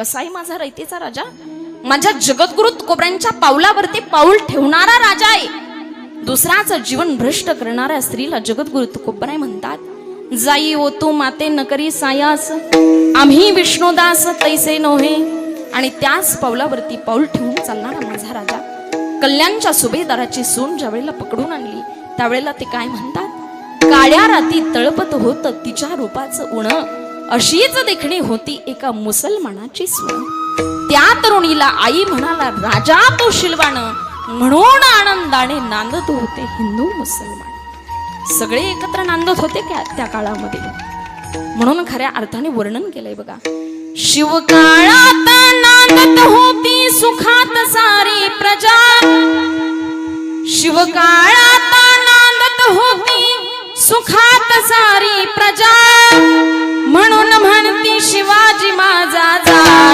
कसाही माझा रयतेचा राजा, माझ्या जगद्गुरु तुकोबरायांच्या पावलावरती पाऊल ठेवणारा राजा आहे. दुसऱ्याचं जीवन भ्रष्ट करणाऱ्या स्त्रीला जगद्गुरु तुकोबराय म्हणतात, जाई ओ तू माते न करी सायास, आम्ही विष्णुदास तैसे नोहे. आणि त्याच पावलावरती पाऊल ठेवून चालणारा माझा राजा. कल्याणच्या सुभेदाराची सून ज्या वेळेला पकडून आणली त्यावेळेला ते काय म्हणतात, काळ्या राती तळपत होत तिच्या रूपाचं उण, अशीच देखणी होती एका मुसलमानाची सून. त्या तरुणीला आई म्हणाला, राजा तो शिलवाण, म्हणून आनंदाने नांदत होते हिंदू मुसलमान. सगळे एकत्र नांदत होते त्या काळामध्ये. म्हणून खऱ्या अर्थाने वर्णन केलंय बघा. शिवकाळात नांदत होती सुखात सारी प्रजा, शिवकाळात नांदत होती सुखात सारी प्रजा, म्हणून म्हणती शिवाजी माझा जा.